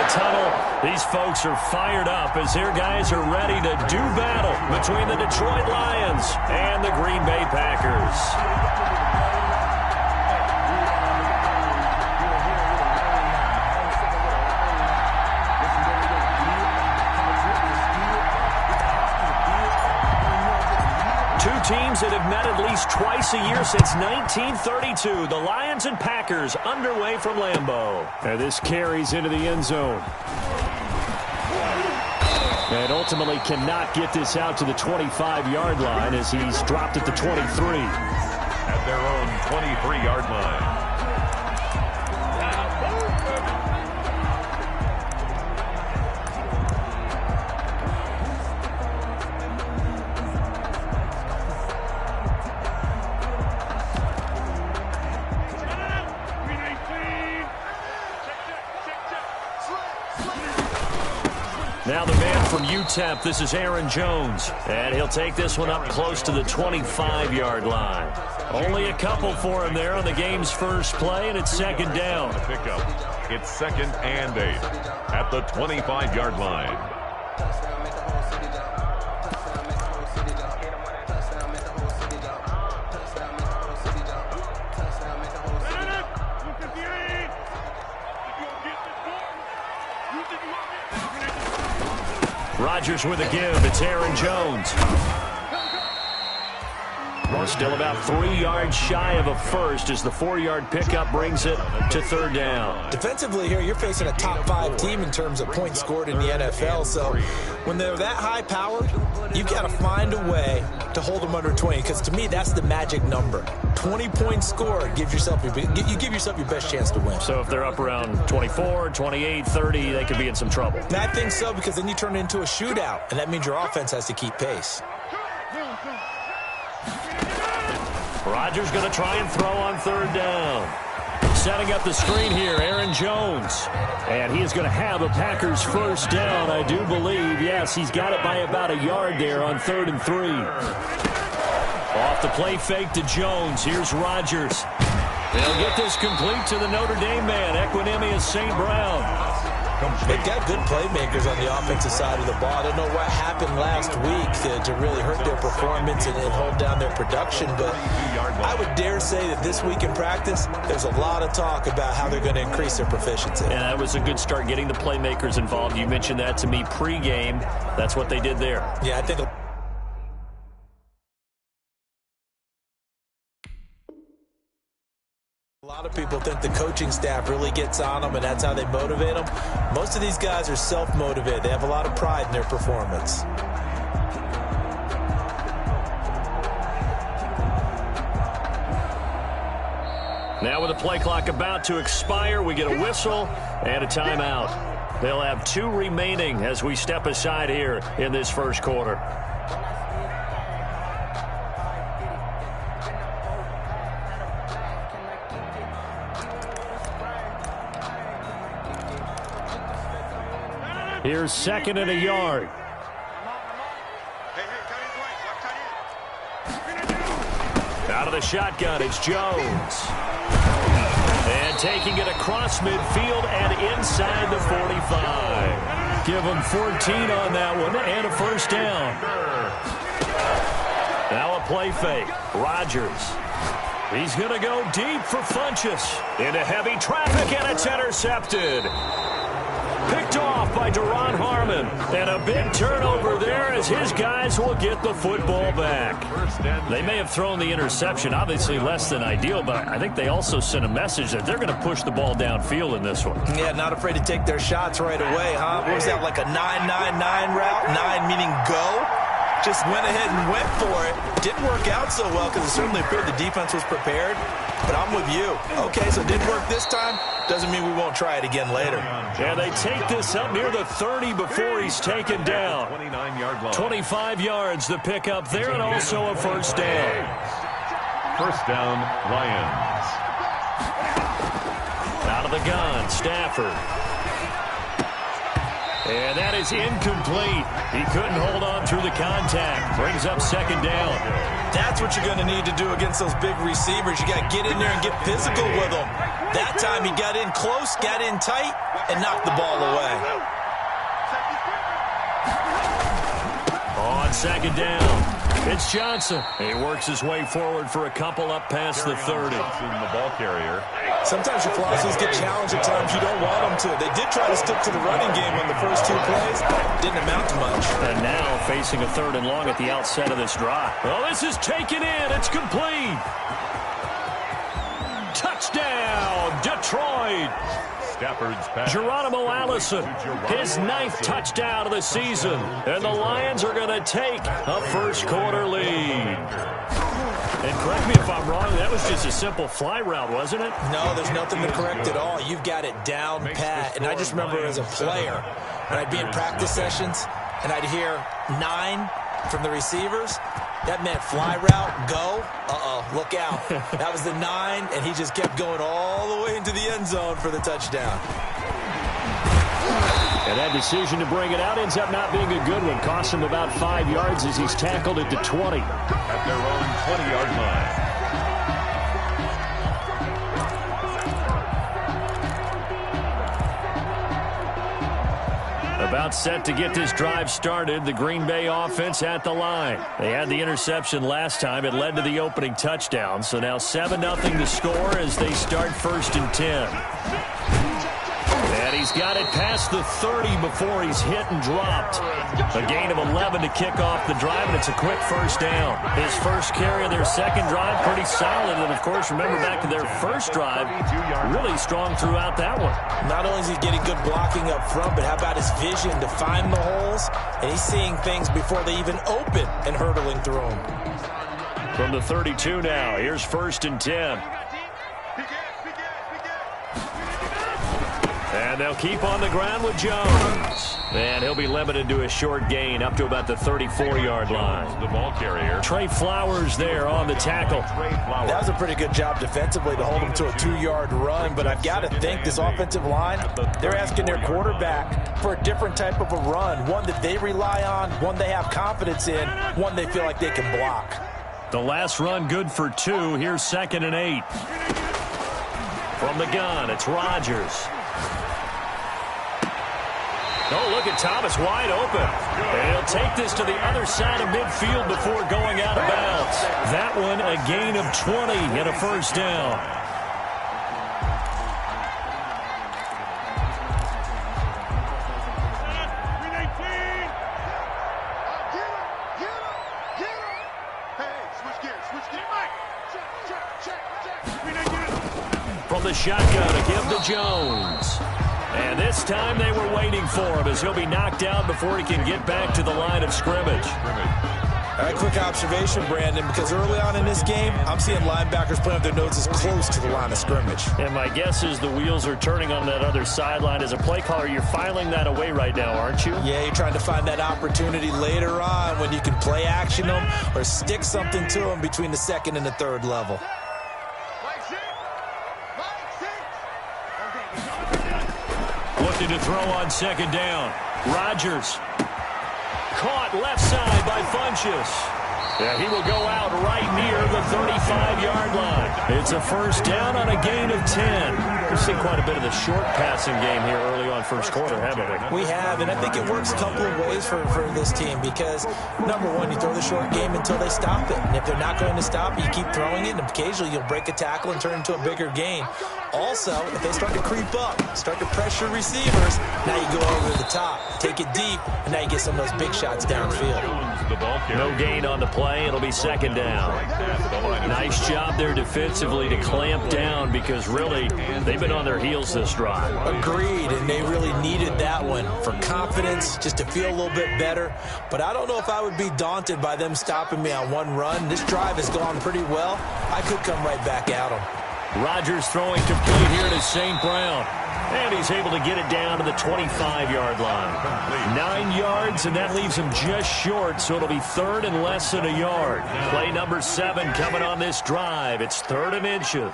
tunnel. These folks are fired up as their guys are ready to do battle between the Detroit Lions and the Green Bay Packers. Teams that have met at least twice a year since 1932. The Lions and Packers underway from Lambeau. And this carries into the end zone. And ultimately cannot get this out to the 25-yard line as he's dropped at the 23. At their own 23-yard line. Now the man from UTEP, this is Aaron Jones. And he'll take this one up close to the 25-yard line. Only a couple for him there on the game's first play, and it's second down. Pickup. It's 2nd and 8 at the 25-yard line. Rodgers with a give. It's Aaron Jones. Well, still about 3 yards shy of a first as the 4-yard pickup brings it to third down. Defensively here, you're facing a top-5 team in terms of points scored in the NFL. So when they're that high-powered, you've got to find a way to hold them under 20. Because to me, that's the magic number. 20 points scored, you give yourself your best chance to win. So if they're up around 24, 28, 30, they could be in some trouble. And I think so, because then you turn it into a shootout, and that means your offense has to keep pace. Rodgers going to try and throw on third down. Setting up the screen here, Aaron Jones. And he is going to have a Packers first down, I do believe. Yes, he's got it by about a yard there on 3rd and 3. Off the play fake to Jones. Here's Rodgers. They'll get this complete to the Notre Dame man, Equinemius St. Brown. They've got good playmakers on the offensive side of the ball. I don't know what happened last week to really hurt their performance and hold down their production, but I would dare say that this week in practice, there's a lot of talk about how they're going to increase their proficiency. And that was a good start, getting the playmakers involved. You mentioned that to me pregame. That's what they did there. Yeah, I think a lot of people think the coaching staff really gets on them, and that's how they motivate them. Most of these guys are self-motivated. They have a lot of pride in their performance. Now with the play clock about to expire, we get a whistle and a timeout. They'll have 2 remaining as we step aside here in this first quarter. Here's 2nd and a yard. Out of the shotgun, it's Jones. And taking it across midfield and inside the 45. Give him 14 on that one and a first down. Now a play fake. Rodgers. He's going to go deep for Funchess. Into heavy traffic, and it's intercepted. Picked off by Duron Harmon. And a big turnover there as his guys will get the football back. They may have thrown the interception, obviously less than ideal, but I think they also sent a message that they're going to push the ball downfield in this one. Yeah, not afraid to take their shots right away, huh? What was that, like a 9-9-9 route? 9 meaning go? Just went ahead and went for it. Didn't work out so well because it certainly appeared the defense was prepared. But I'm with you. Okay, so it didn't work this time. Doesn't mean we won't try it again later. Yeah, they take this up near the 30 before he's taken down. 29-yard line. 25 yards the pickup there, and also a first down. First down, Lions. Out of the gun, Stafford. And that is incomplete. He couldn't hold on through the contact. Brings up second down. That's what you're going to need to do against those big receivers. You got to get in there and get physical with them. That time he got in close, got in tight, and knocked the ball away. On second down, it's Johnson. He works his way forward for a couple up past the 30. The ball carrier. Sometimes your philosophies get challenged at times you don't want them to. They did try to stick to the running game on the first 2 plays. Didn't amount to much. And now facing a 3rd and long at the outset of this drive. Well, this is taken in. It's complete. Touchdown, Detroit. Stafford's pass. Geronimo Allison, his 9th touchdown of the season. And the Lions are going to take a first-quarter lead. And correct me if I'm wrong, that was just a simple fly route, wasn't it? No, there's nothing to correct at all. You've got it down pat. And I just remember as a player, when I'd be in practice sessions, and I'd hear 9 from the receivers, that meant fly route, go, look out. That was the 9, and he just kept going all the way into the end zone for the touchdown. And that decision to bring it out ends up not being a good one. Costs him about 5 yards as he's tackled at the 20. At their own 20-yard line. About set to get this drive started, the Green Bay offense at the line. They had the interception last time. It led to the opening touchdown. So now 7-0 to score as they start 1st and 10. And he's got it past the 30 before he's hit and dropped. A gain of 11 to kick off the drive, and it's a quick first down. His first carry of their second drive, pretty solid. And, of course, remember back to their first drive, really strong throughout that one. Not only is he getting good blocking up front, but how about his vision to find the holes? And he's seeing things before they even open and hurdling through them. From the 32 now, here's 1st and 10. And they'll keep on the ground with Jones. And he'll be limited to a short gain up to about the 34-yard line. The ball carrier. Trey Flowers there on the tackle. That was a pretty good job defensively to hold him to a 2-yard run, but I've got to think this offensive line, they're asking their quarterback for a different type of a run, one that they rely on, one they have confidence in, one they feel like they can block. The last run good for 2. Here's 2nd and 8. From the gun, it's Rodgers. Oh, look at Thomas wide open. And he'll take this to the other side of midfield before going out of bounds. That one a gain of 20 and a first down. From the shotgun to give to Jones. And this time they were waiting for him as he'll be knocked out before he can get back to the line of scrimmage. All right, quick observation, Brandon, because early on in this game, I'm seeing linebackers playing with their noses close to the line of scrimmage. And my guess is the wheels are turning on that other sideline. As a play caller, you're filing that away right now, aren't you? Yeah, you're trying to find that opportunity later on when you can play action them or stick something to them between the 2nd and the 3rd level. Looking to throw on 2nd down. Rodgers. Caught left side by Funchess. Yeah, he will go out right near the 35-yard line. It's a first down on a gain of 10. We've seen quite a bit of the short passing game here early on first quarter, haven't we? We have, and I think it works a couple of ways for this team because, number one, you throw the short game until they stop it. And if they're not going to stop it, you keep throwing it, and occasionally you'll break a tackle and turn it into a bigger gain. Also, if they start to creep up, start to pressure receivers, now you go over the top, take it deep, and now you get some of those big shots downfield. No gain on the play. It'll be 2nd down. Nice job there defensively to clamp down because really they've been on their heels this drive. Agreed, and they really needed that one for confidence, just to feel a little bit better. But I don't know if I would be daunted by them stopping me on one run. This drive has gone pretty well. I could come right back at them. Rodgers throwing complete here to St. Brown. And he's able to get it down to the 25-yard line. 9 yards, and that leaves him just short, so it'll be 3rd and less than a yard. Play number 7 coming on this drive. It's 3rd and inches.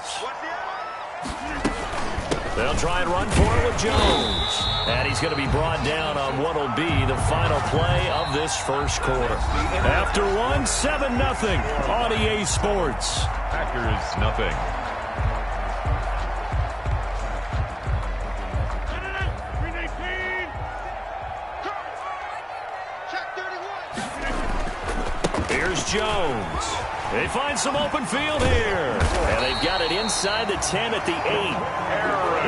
They'll try and run for it with Jones. And he's going to be brought down on what will be the final play of this first quarter. After one, 7-0 on EA Sports. Packers, nothing. Jones. They find some open field here. And they've got it inside the 10 at the 8.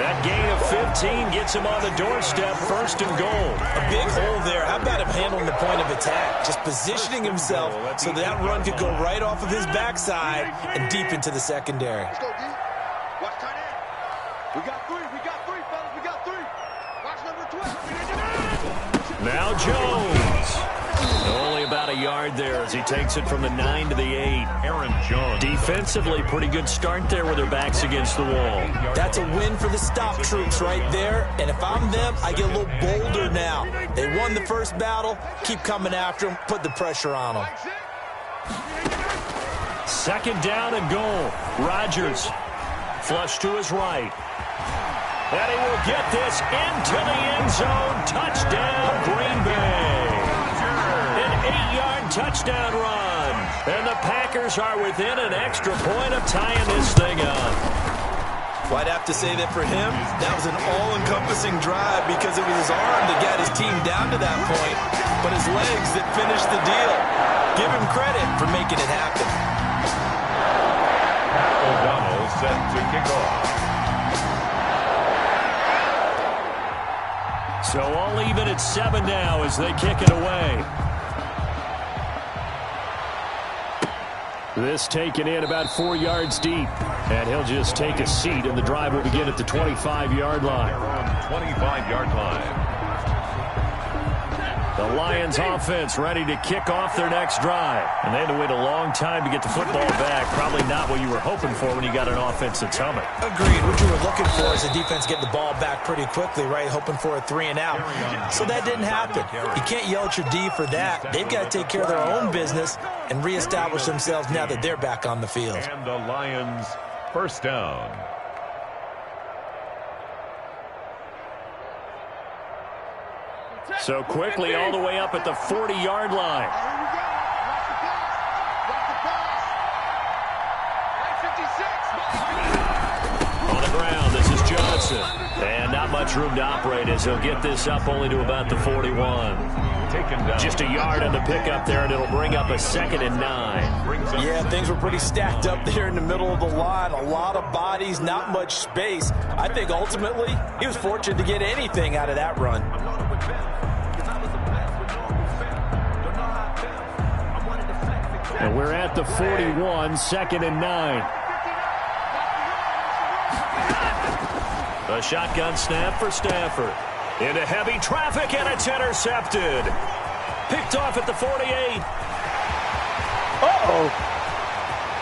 That gain of 15 gets him on the doorstep, 1st and goal. A big hole there. How about him handling the point of attack? Just positioning himself so that run could go right off of his backside and deep into the secondary. Let's go, D. Watch tight end. We got three, fellas. We got three. Watch number 12. Now Jones. Only about a yard there as he takes it from the 9 to the 8. Aaron Jones. Defensively, pretty good start there with their backs against the wall. That's a win for the stop troops right there. And if I'm them, I get a little bolder now. They won the first battle. Keep coming after them. Put the pressure on them. 2nd down and goal. Rodgers. Flush to his right. And he will get this into the end zone. Touchdown, Green Bay. An 8-yard touchdown run. And the Packers are within an extra point of tying this thing up. Well, I'd have to say that for him, that was an all-encompassing drive because it was his arm that got his team down to that point, but his legs that finished the deal. Give him credit for making it happen. O'Donnell set to kick off. So all even at 7 now as they kick it away. This taken in about 4 yards deep. And he'll just take a seat, and the drive will begin at the 25-yard line. 25-yard line. The Lions offense ready to kick off their next drive. And they had to wait a long time to get the football back. Probably not what you were hoping for when you got an offense that's humming. Agreed. What you were looking for is the defense getting the ball back pretty quickly, right? Hoping for a 3 and out. So that didn't happen. You can't yell at your D for that. They've got to take care of their own business and reestablish themselves now that they're back on the field. And the Lions, 1st down. So quickly all the way up at the 40-yard line. On the ground, this is Johnson. And not much room to operate as he'll get this up only to about the 41. Taken down. Just a yard on the pickup there, and it'll bring up a 2nd and 9. Yeah, things were pretty stacked up there in the middle of the line. A lot of bodies, not much space. I think ultimately he was fortunate to get anything out of that run. And we're at the 41, 2nd and 9. A shotgun snap for Stafford. Into heavy traffic, and it's intercepted. Picked off at the 48. Uh-oh.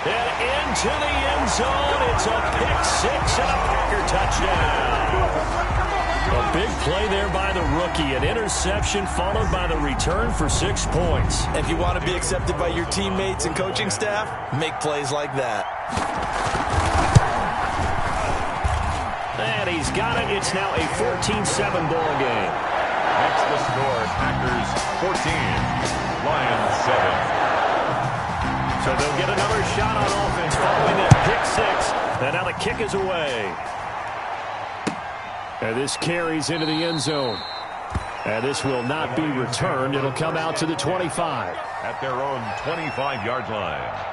And into the end zone. It's a pick-6 and a Packer touchdown. A big play there by the rookie. An interception followed by the return for 6 points. If you want to be accepted by your teammates and coaching staff, make plays like that. And he's got it. It's now a 14-7 ball game. That's the score. Packers 14, Lions 7. So they'll get another shot on offense following that pick 6. And now the kick is away. And this carries into the end zone. And this will not be returned. It'll come out to the 25. At their own 25-yard line.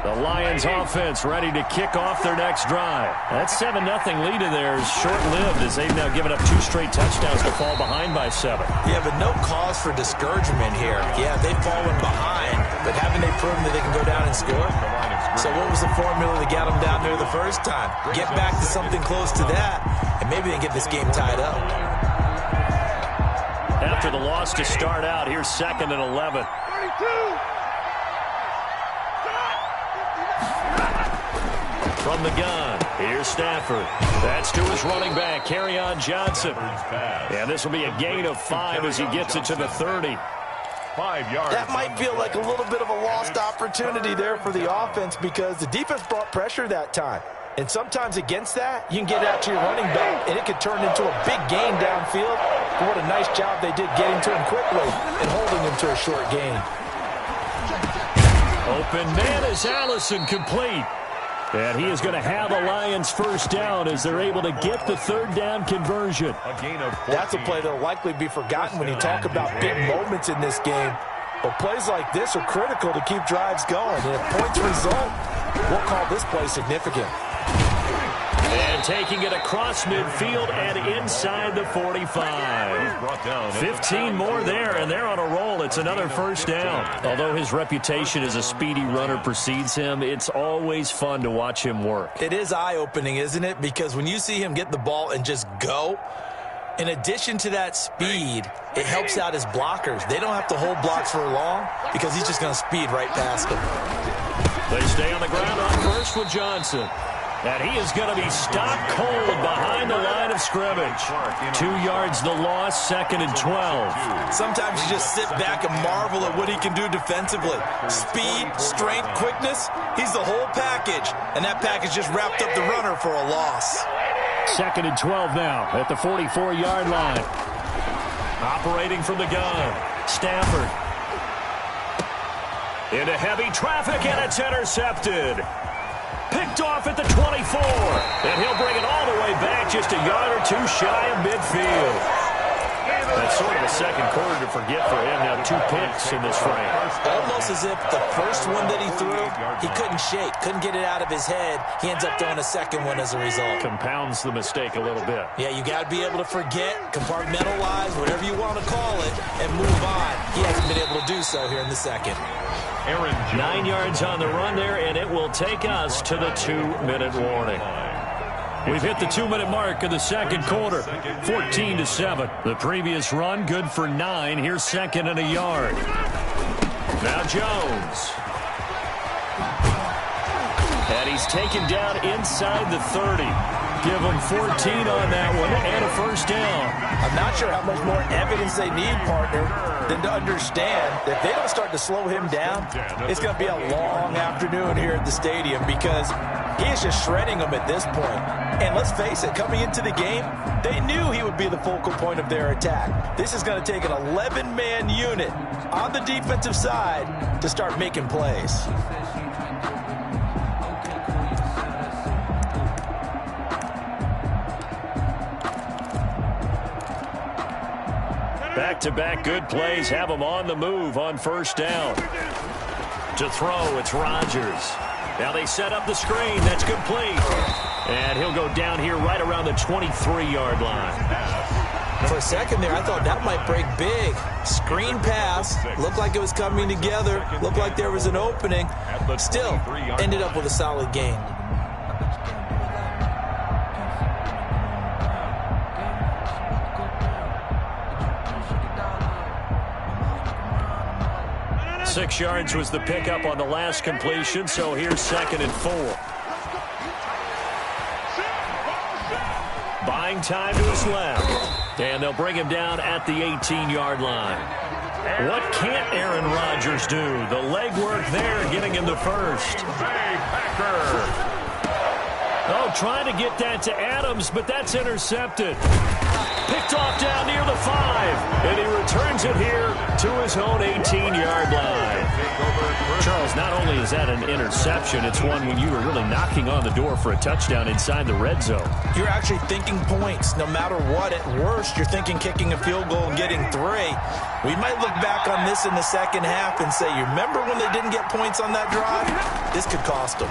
The Lions offense ready to kick off their next drive. That 7-0 lead in there is short-lived as they've now given up 2 straight touchdowns to fall behind by 7. Yeah, but no cause for discouragement here. Yeah, they've fallen behind, but haven't they proven that they can go down and score? So what was the formula that got them down there the first time? Get back to something close to that, and maybe they get this game tied up. After the loss to start out, here's 2nd and 11. 32. From the gun, here's Stafford. That's to his running back, Kerryon Johnson. And this will be a gain of 5 as he gets it to the 30. 5 yards. That might feel like a little bit of a lost opportunity there for the offense because the defense brought pressure that time. And sometimes against that, you can get out to your running back, and it could turn into a big gain downfield. But what a nice job they did getting to him quickly and holding him to a short gain. Open man is Allison, complete. And he is going to have the Lions first down as they're able to get the third down conversion. That's a play that will likely be forgotten when you talk about big moments in this game. But plays like this are critical to keep drives going. And if points result, we'll call this play significant. And taking it across midfield and inside the 45. 15 more there, and they're on a roll. It's another first down. Although his reputation as a speedy runner precedes him, it's always fun to watch him work. It is eye-opening, isn't it? Because when you see him get the ball and just go, in addition to that speed, it helps out his blockers. They don't have to hold blocks for long because he's just going to speed right past them. They stay on the ground on first with Johnson. And he is going to be stopped cold behind the line of scrimmage. 2 yards the loss, 2nd and 12. Sometimes you just sit back and marvel at what he can do defensively. Speed, strength, quickness, he's the whole package. And that package just wrapped up the runner for a loss. 2nd and 12 now at the 44-yard line. Operating from the gun, Stafford. Into heavy traffic, and it's intercepted. Picked off at the 24, and he'll bring it all the way back just a yard or two shy of midfield. That's sort of a second quarter to forget for him. Now 2 picks in this frame. Almost as if the first one that he threw, he couldn't shake, couldn't get it out of his head. He ends up throwing a second one as a result. Compounds the mistake a little bit. Yeah, you got to be able to forget, compartmentalize, whatever you want to call it, and move on. He hasn't been able to do so here in the second. 9 yards on the run there, and it will take us to the 2-minute warning. We've hit the 2-minute mark of the second quarter, 14-7. The previous run, good for 9. Here's 2nd and a yard. Now Jones. And he's taken down inside the 30. Give him 14 on that one and a first down. I'm not sure how much more evidence they need, partner, than to understand that if they don't start to slow him down, it's going to be a long afternoon here at the stadium because he is just shredding them at this point. And let's face it, coming into the game, they knew he would be the focal point of their attack. This is going to take an 11-man unit on the defensive side to start making plays. Back-to-back good plays have him on the move on first down. To throw, it's Rodgers. Now they set up the screen. That's complete. And he'll go down here right around the 23-yard line. For a second there, I thought that might break big. Screen pass. Looked like it was coming together. Looked like there was an opening. Still, ended up with a solid gain. Six yards was the pickup on the last completion, so here's 2nd and 4. Buying time to his left, and they'll bring him down at the 18-yard line. What can't Aaron Rodgers do? The legwork there, getting him the first. Oh, trying to get that to Adams, but that's intercepted. Picked off down near the 5, and he returns it here to his own 18-yard line. Charles, not only is that an interception, it's one when you were really knocking on the door for a touchdown inside the red zone. You're actually thinking points no matter what. At worst, you're thinking kicking a field goal and getting 3. We might look back on this in the second half and say, you remember when they didn't get points on that drive? This could cost them.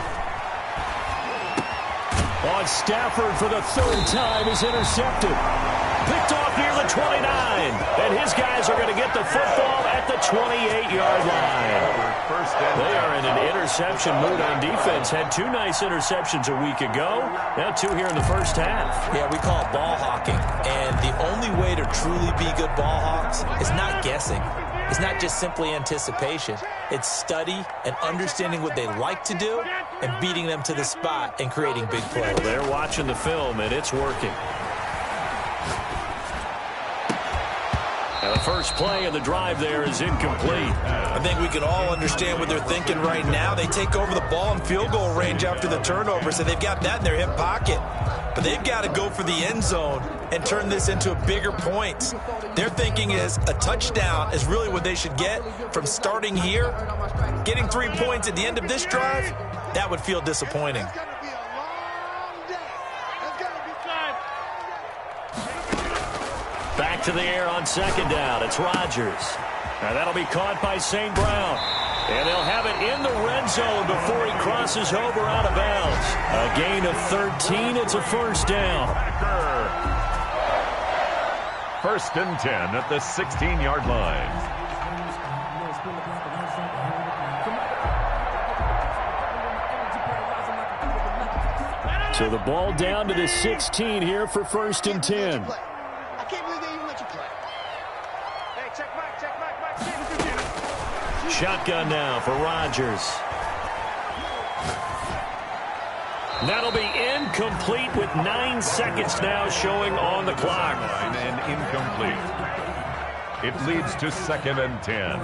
On Stafford for the 3rd time is intercepted. Picked off near the 29. And his guys are going to get the football at the 28-yard line. They are in an interception mood on defense. Had 2 nice interceptions a week ago. Now 2 here in the first half. Yeah, we call it ball hawking. And the only way to truly be good ball hawks is not guessing. It's not just simply anticipation. It's study and understanding what they like to do and beating them to the spot and creating big plays. Well, they're watching the film, and it's working. Now the first play of the drive there is incomplete. I think we can all understand what they're thinking right now. They take over the ball in field goal range after the turnover, so they've got that in their hip pocket. But they've got to go for the end zone and turn this into bigger points. Their thinking is a touchdown is really what they should get from starting here. Getting 3 points at the end of this drive, that would feel disappointing. Back to the air on second down. It's Rodgers. Now that'll be caught by St. Brown. And they'll have it in the red zone before he crosses over out of bounds. A gain of 13. It's a first down. First and 10 at the 16-yard line. So the ball down to the 16 here for first and 10. I can't believe they even let you play. Hey, check back. Shotgun now for Rodgers. That'll be incomplete with 9 seconds now showing on the clock. And incomplete. It leads to second and 10.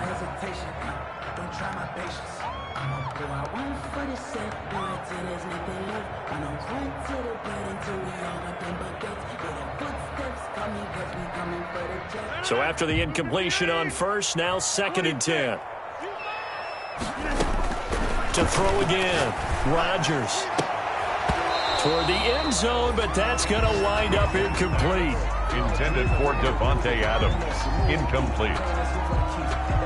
So after the incompletion on first, now second and 10. To throw again, Rodgers. Toward the end zone, but that's going to wind up incomplete. Intended for Devontae Adams. Incomplete.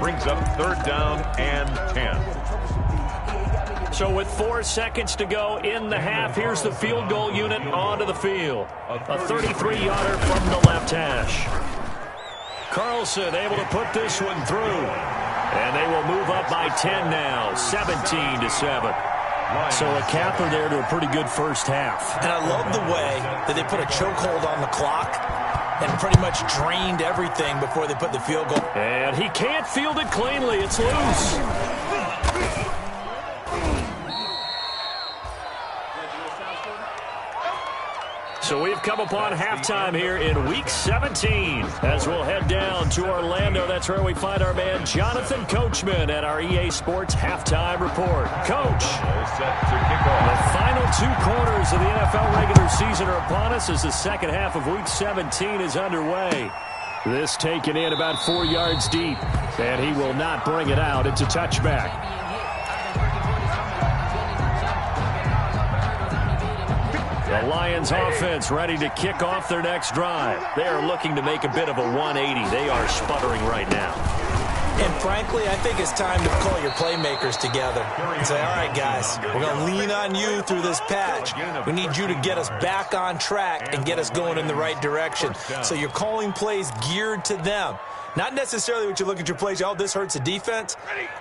Brings up third down and 10. So with 4 seconds to go in the half, here's the field goal unit onto the field. A 33-yarder from the left hash. Carlson able to put this one through. And they will move up by 10 now, 17-7. So a capper there to a pretty good first half. And I love the way that they put a chokehold on the clock and pretty much drained everything before they put the field goal. And he can't field it cleanly. It's loose. So we've come upon halftime here in Week 17. As we'll head down to Orlando, that's where we find our man Jonathan Coachman at our EA Sports Halftime Report. Coach, All set to kick off. the final 2 quarters of the NFL regular season are upon us as the second half of Week 17 is underway. This taken in about 4 yards deep, and he will not bring it out. It's a touchback. The Lions offense ready to kick off their next drive. They are looking to make a bit of a 180. They are sputtering right now. And frankly, I think it's time to call your playmakers together and say, all right, guys, we're going to lean on you through this patch. We need you to get us back on track and get us going in the right direction. So you're calling plays geared to them. Not necessarily what you look at your plays, oh, this hurts the defense.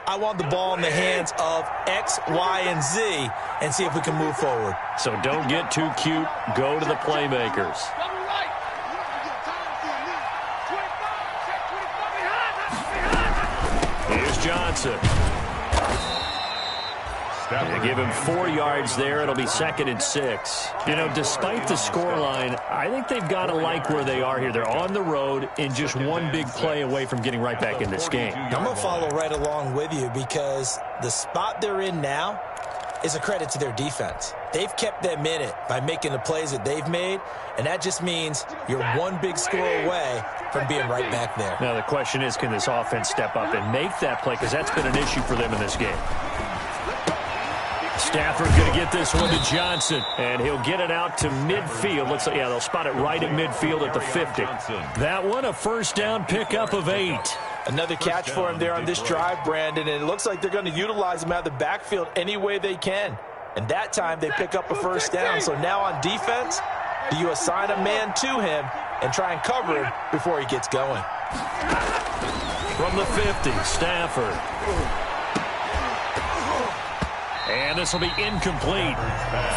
I want the ball in the hands of X, Y, and Z and see if we can move forward. So don't get too cute. Go to the playmakers. Here's Johnson. They give him 4 yards there. It'll be second and 6. You know, despite the scoreline, I think they've got to like where they are here. They're on the road and just one big play away from getting right back in this game. I'm going to follow right along with you because the spot they're in now is a credit to their defense. They've kept them in it by making the plays that they've made, and that just means you're one big score away from being right back there. Now, the question is, can this offense step up and make that play? Because that's been an issue for them in this game. Stafford going to get this one to Johnson, and he'll get it out to midfield. Looks like, yeah, they'll spot it right at midfield at the 50. That one, a first down pickup of 8. Another catch for him there on this drive, Brandon, and it looks like they're going to utilize him out of the backfield any way they can. And that time they pick up a first down. So now on defense, do you assign a man to him and try and cover him before he gets going? From the 50, Stafford. And this will be incomplete.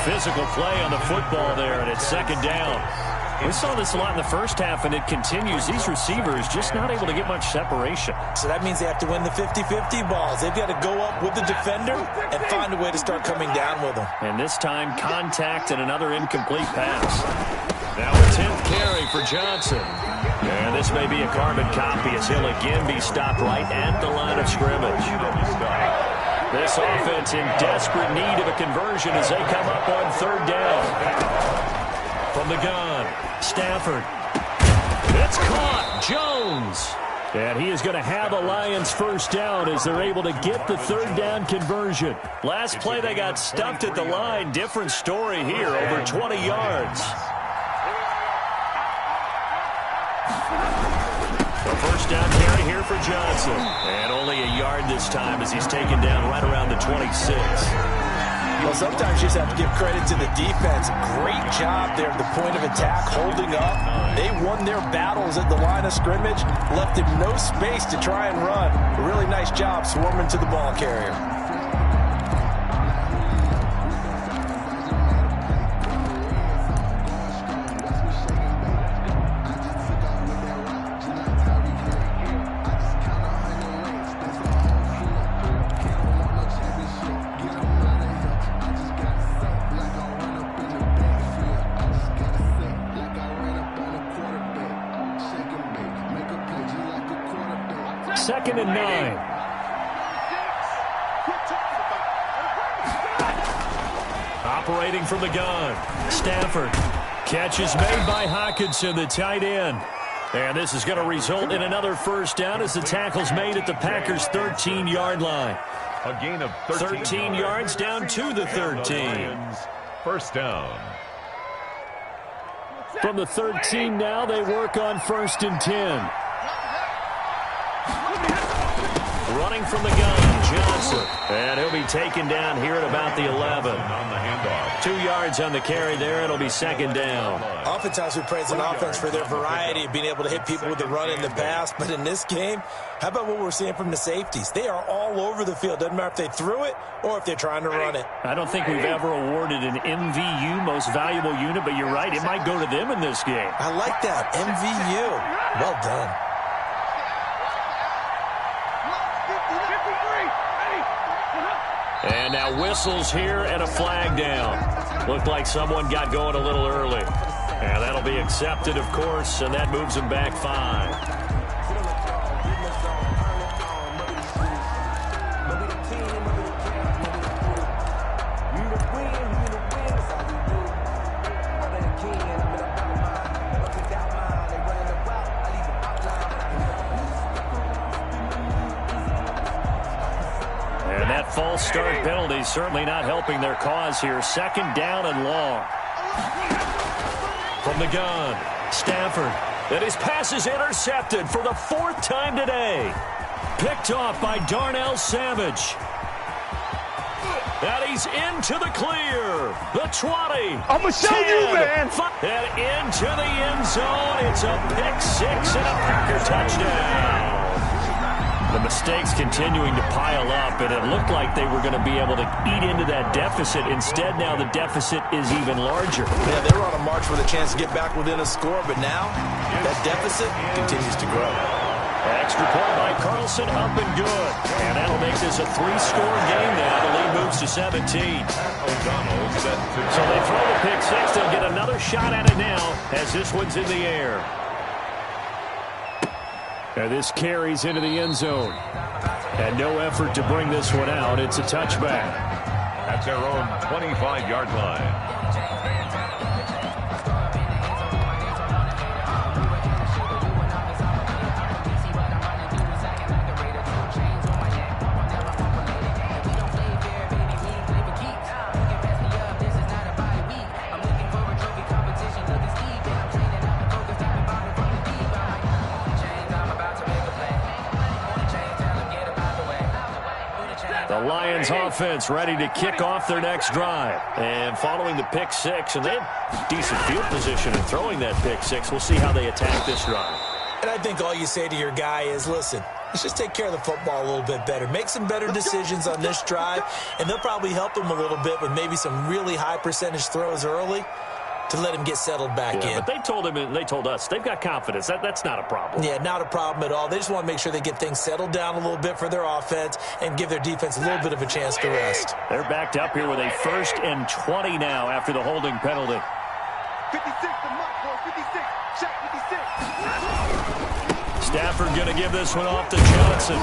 Physical play on the football there, and it's second down. We saw this a lot in the first half, and it continues. These receivers just not able to get much separation. So that means they have to win the 50-50 balls. They've got to go up with the defender and find a way to start coming down with them. And this time, contact and another incomplete pass. Now a 10th carry for Johnson. And this may be a carbon copy as he'll again be stopped right at the line of scrimmage. This offense in desperate need of a conversion as they come up on 3rd down. From the gun, Stafford. It's caught. Jones. And he is going to have a Lions 1st down as they're able to get the 3rd down conversion. Last play they got stuffed at the line. Different story here, over 20 yards. The 1st down carry here for Johnson. And only a yard this time as he's taken down right around the 26. Well, sometimes you just have to give credit to the defense. Great job there at the point of attack, holding up. They won their battles at the line of scrimmage, left him no space to try and run. A really nice job swarming to the ball carrier. Second and 9. Operating from the gun. Stafford. Catch is made by Hockenson, the tight end. And this is going to result in another 1st down as the tackle's made at the Packers' 13-yard line. A gain of 13 yards down to the 13. 1st down. From the 13 now, they work on 1st and 10. Running from the gun, Johnson. And he'll be taken down here at about the 11. On the handoff. 2 yards on the carry there. It'll be 2nd down. Oftentimes we praise an offense for their variety of being able to hit people with the run and the pass. But in this game, how about what we're seeing from the safeties? They are all over the field. Doesn't matter if they threw it or if they're trying to run it. I don't think we've ever awarded an MVU, most valuable unit, but you're right. It might go to them in this game. I like that. MVU. Well done. And now whistles here and a flag down. Looked like someone got going a little early. And that'll be accepted, of course, and that moves them back 5. False start penalty certainly not helping their cause here. 2nd down and long. From the gun, Stafford. And his pass is intercepted for the 4th time today. Picked off by Darnell Savage. And he's into the clear. The 20. I'm going to show 10, you, man. And into the end zone. It's a pick 6 and a Packer touchdown. The mistakes continuing to pile up, and it looked like they were going to be able to eat into that deficit. Instead, now the deficit is even larger. Yeah, they were on a march with a chance to get back within a score, but now that deficit continues to grow. Extra point by Carlson, up and good. And that'll make this a 3-score game now. The lead moves to 17. O'Donnell set to So they throw the pick 6. They'll get another shot at it now as this one's in the air. And this carries into the end zone. And no effort to bring this one out. It's a touchback. at their own 25-yard line. The Lions offense ready to kick off their next drive. And following the pick six, and they had decent field position in throwing that pick six. We'll see how they attack this drive. And I think all you say to your guy is, listen, let's just take care of the football a little bit better. Make some better decisions on this drive, and they'll probably help him a little bit with maybe some really high percentage throws early to let him get settled back in. But they told him and they told us they've got confidence. That's not a problem. Yeah, not a problem at all. They just want to make sure they get things settled down a little bit for their offense and give their defense a little bit of a chance to rest. They're backed up here with a 1st and 20 now after the holding penalty. 56, the mark, boy, 56. Shot 56. Stafford going to give this one off to Johnson.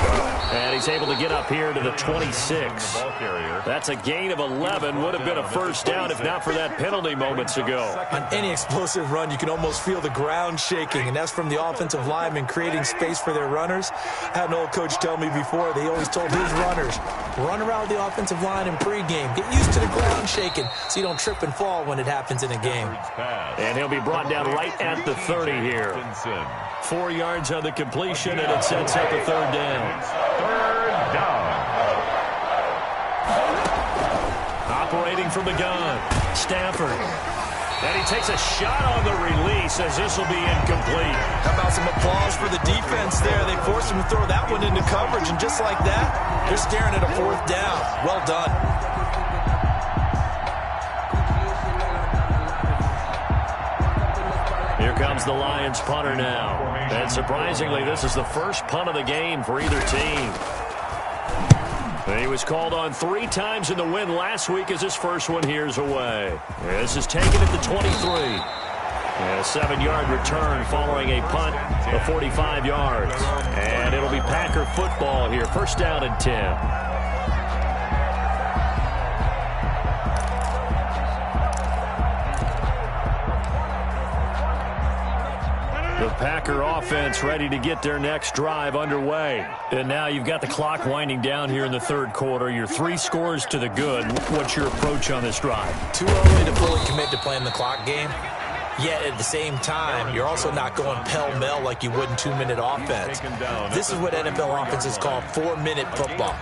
And he's able to get up here to the 26. Ball carrier. That's a gain of 11. Would have been a first down if not for that penalty moments ago. On any explosive run, you can almost feel the ground shaking, and that's from the offensive linemen creating space for their runners. I had an old coach tell me before, they always told his runners, run around the offensive line in pregame. Get used to the ground shaking so you don't trip and fall when it happens in a game. And he'll be brought down right at the 30 here. 4 yards on the completion, and it sets up a third down. Third down. Operating from the gun, Stafford. And he takes a shot on the release as this will be incomplete. How about some applause for the defense there? They forced him to throw that one into coverage, and just like that, they're staring at a fourth down. Well done. Here comes the Lions punter now. And surprisingly, this is the first punt of the game for either team. He was called on 3 times in the win last week as his first one here's away. This is taken at the 23. And a 7-yard return following a punt of 45 yards. And it'll be Packer football here. First down and 10. The Packer offense ready to get their next drive underway. And now you've got the clock winding down here in the third quarter. You're 3 scores to the good. What's your approach on this drive? Too early to fully commit to playing the clock game. Yet at the same time, you're also not going pell-mell like you would in 2-minute offense. This is what NFL offenses call 4-minute football.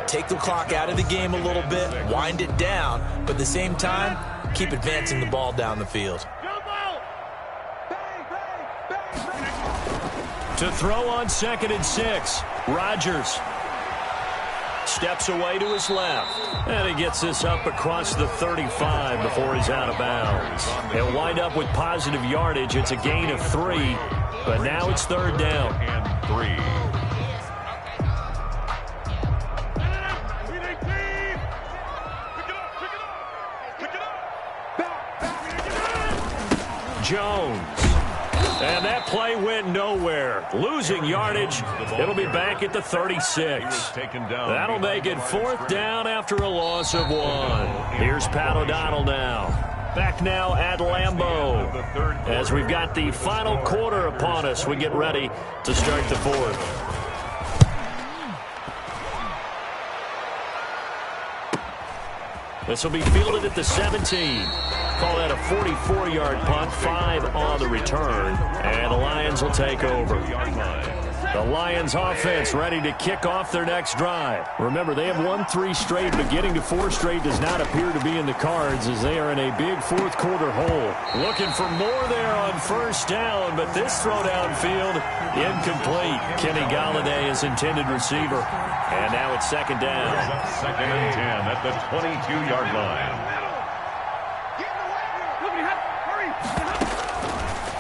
Take the clock out of the game a little bit, wind it down, but at the same time, keep advancing the ball down the field. To throw on 2nd and 6, Rodgers steps away to his left, and he gets this up across the 35 before he's out of bounds. He'll wind up with positive yardage. It's a gain of 3, but now it's third down. And 3. Jones. And that play went nowhere. Losing yardage. It'll be back at the 36. That'll make it fourth down after a loss of 1. Here's Pat O'Donnell now. Back now at Lambeau. As we've got the final quarter upon us, we get ready to start the fourth. This will be fielded at the 17. Call that a 44-yard punt, 5 on the return, and the Lions will take over. The Lions offense ready to kick off their next drive. Remember, they have won 3 straight, but getting to 4 straight does not appear to be in the cards as they are in a big fourth quarter hole. Looking for more there on first down, but this throw downfield incomplete. Kenny Galladay is intended receiver, and now it's second down. 2nd and 10 at the 22-yard line.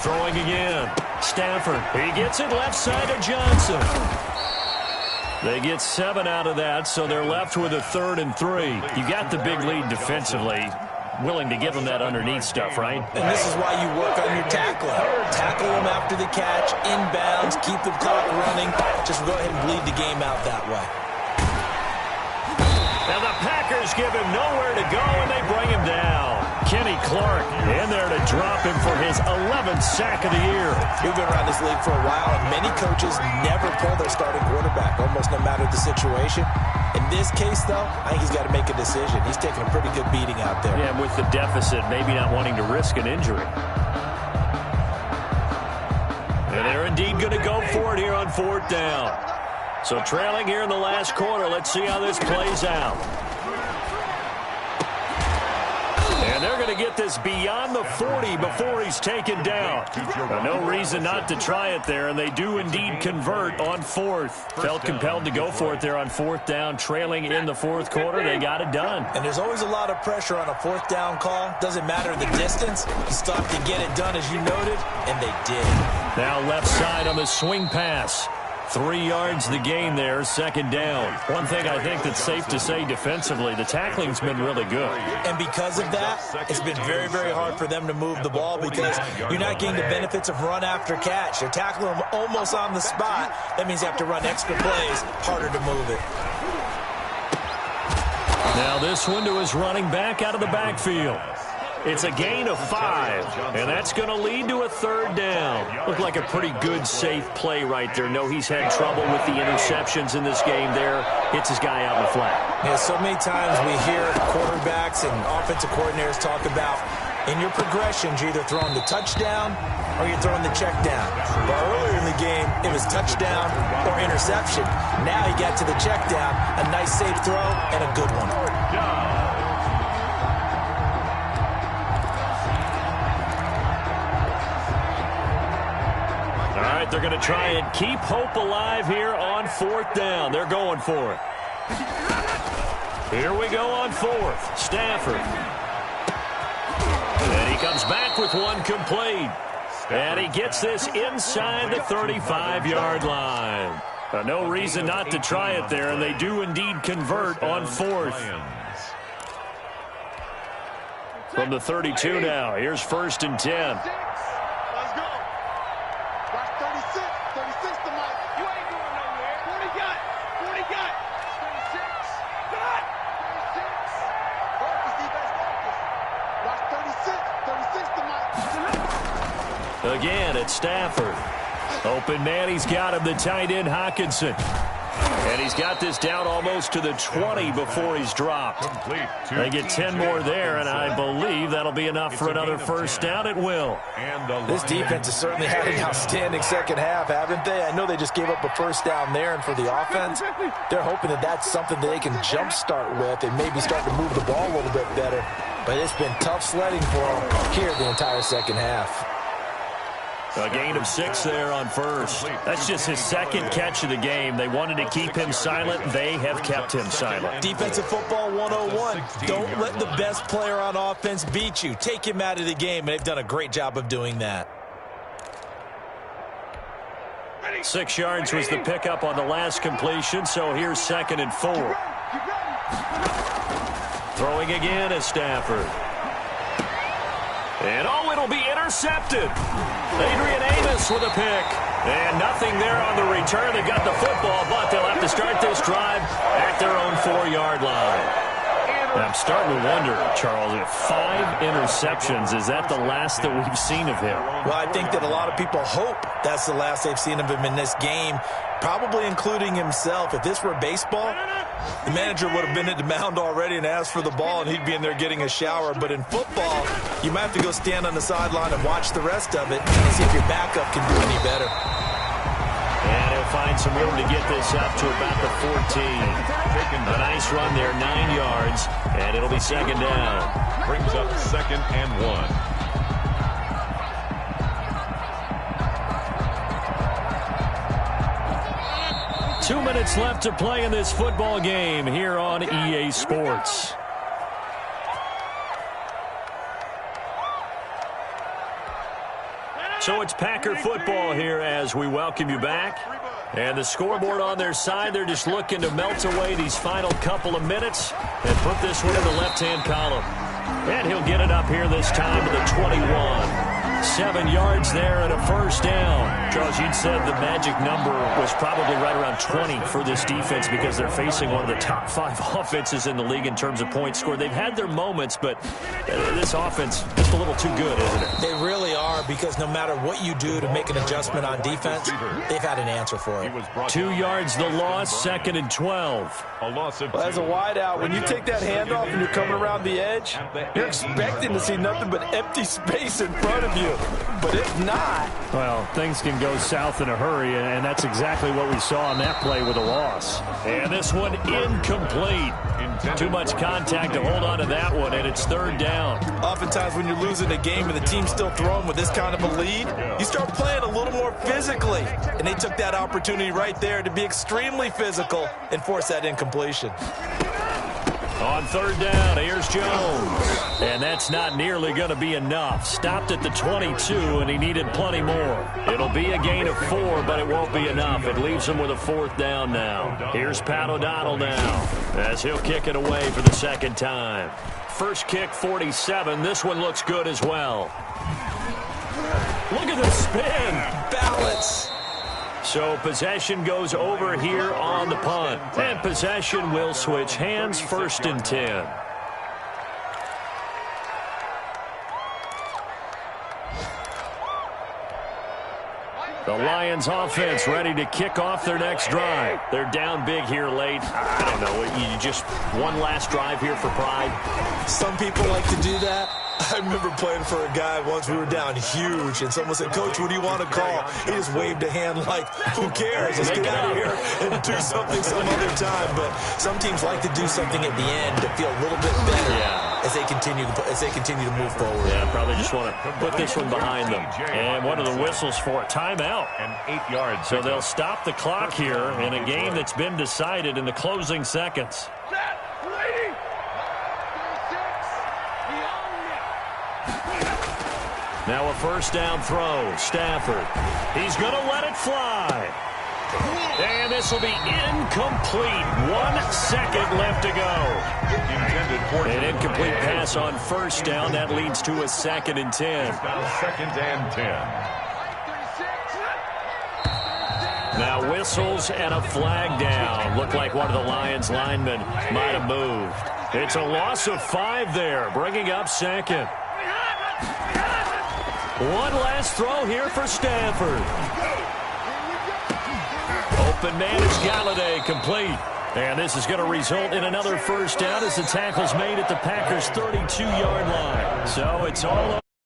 Throwing again. Stafford. He gets it left side of Johnson. They get 7 out of that, so they're left with a 3rd and 3. You got the big lead defensively. Willing to give them that underneath stuff, right? And this is why you work on your tackling. Tackle them after the catch, inbounds, keep the clock running. Just go ahead and bleed the game out that way. And the Packers give him nowhere to go, and they bring him down. Kenny Clark in there to drop him for his 11th sack of the year. We've been around this league for a while, and many coaches never pull their starting quarterback, almost no matter the situation. In this case, though, I think he's got to make a decision. He's taking a pretty good beating out there. Yeah, with the deficit, maybe not wanting to risk an injury. And they're indeed going to go for it here on 4th down. So trailing here in the last quarter, let's see how this plays out. And they're going to get this beyond the 40 before he's taken down. No reason not to try it there, and they do indeed convert on 4th. Felt compelled to go for it there on 4th down, trailing in the 4th quarter. They got it done. And there's always a lot of pressure on a 4th down call. Doesn't matter the distance. You stop to get it done, as you noted, and they did. Now left side on the swing pass. 3 yards the gain there, second down. One thing I think that's safe to say defensively, the tackling's been really good. And because of that, it's been very, very hard for them to move the ball because you're not getting the benefits of run after catch. They're tackling them almost on the spot. That means you have to run extra plays, harder to move it. Now this one to his running back out of the backfield. It's a gain of 5, and that's going to lead to a third down. Looked like a pretty good, safe play right there. No, he's had trouble with the interceptions in this game there. Hits his guy out in the flat. Yeah, so many times we hear quarterbacks and offensive coordinators talk about in your progressions, you're either throwing the touchdown or you're throwing the check down. But earlier in the game, it was touchdown or interception. Now he got to the check down, a nice safe throw, and a good one. All right, they're going to try and keep hope alive here on fourth down. They're going for it. Here we go on fourth. Stafford. And he comes back with one complete. And he gets this inside the 35-yard line. No reason not to try it there, and they do indeed convert on fourth. From the 32 now, here's 1st and 10. Again, it's Stafford. Open man, he's got him, the tight end, Hawkinson. And he's got this down almost to the 20 before he's dropped. They get 10 more there, and I believe that'll be enough for another first down. It will. This defense has certainly had an outstanding second half, haven't they? I know they just gave up a first down there, and for the offense, they're hoping that that's something that they can jumpstart with and maybe start to move the ball a little bit better. But it's been tough sledding for them here the entire second half. A gain of 6 there on first. That's just his second catch of the game. They wanted to keep him silent. They have kept him silent. Defensive football 101. Don't let the best player on offense beat you. Take him out of the game, and they've done a great job of doing that. 6 yards was the pickup on the last completion, so here's 2nd and 4. Throwing again is Stafford. And oh, it'll be intercepted. Adrian Amos with a pick. And nothing there on the return. They got the football, but they'll have to start this drive at their own 4-yard line. And I'm starting to wonder, Charles, if 5 interceptions, is that the last that we've seen of him? Well, I think that a lot of people hope that's the last they've seen of him in this game, probably including himself. If this were baseball, the manager would have been at the mound already and asked for the ball, and he'd be in there getting a shower. But in football, you might have to go stand on the sideline and watch the rest of it and see if your backup can do any better. And he'll find some room to get this up to about the 14. A nice run there, 9 yards, and it'll be 2nd down. Brings up 2nd and 1. 2 minutes left to play in this football game here on EA Sports. So it's Packer football here as we welcome you back. And the scoreboard on their side, they're just looking to melt away these final couple of minutes and put this one in the left-hand column. And he'll get it up here this time to the 21. 7 yards there and a first down. Charles, you'd said the magic number was probably right around 20 for this defense because they're facing one of the top 5 offenses in the league in terms of points scored. They've had their moments, but this offense just a little too good, isn't it? They really are, because no matter what you do to make an adjustment on defense, they've had an answer for it. 2 yards the loss, 2nd and 12. A loss of 2. Well, as a wideout, when you take that handoff and you're coming around the edge, you're expecting to see nothing but empty space in front of you. But if not, well, things can go south in a hurry, and that's exactly what we saw on that play with a loss. And this one incomplete. Too much contact to hold on to that one, and it's 3rd down. Oftentimes when you're losing a game and the team's still throwing with this kind of a lead, you start playing a little more physically. And they took that opportunity right there to be extremely physical and force that incompletion. On third down, here's Jones. And that's not nearly going to be enough. Stopped at the 22, and he needed plenty more. It'll be a gain of 4, but it won't be enough. It leaves him with a fourth down now. Here's Pat O'Donnell now, as he'll kick it away for the second time. First kick, 47. This one looks good as well. Look at the spin. Balance. So possession goes over here on the punt. And possession will switch hands, 1st and 10. The Lions offense ready to kick off their next drive. They're down big here late. I don't know. You just one last drive here for pride. Some people like to do that. I remember playing for a guy once. We were down huge, and someone said, "Coach, what do you want to call?" He just waved a hand like, "Who cares? Let's get out of here and do something some other time." But some teams like to do something at the end to feel a little bit better as they continue to move forward. Yeah, probably just want to put this one behind them. And what are the whistles for? Timeout. And 8 yards. So they'll stop the clock here in a game that's been decided in the closing seconds. Now a first down throw. Stafford. He's going to let it fly. And this will be incomplete. 1 second left to go. Intended for an incomplete pass on first down. That leads to a 2nd and 10. Now 2nd and 10. Now whistles and a flag down. Looked like one of the Lions linemen might have moved. It's a loss of 5 there, bringing up 2nd. One last throw here for Stafford. Open man is Galladay, complete. And this is going to result in another first down as the tackle's made at the Packers' 32-yard line. So it's all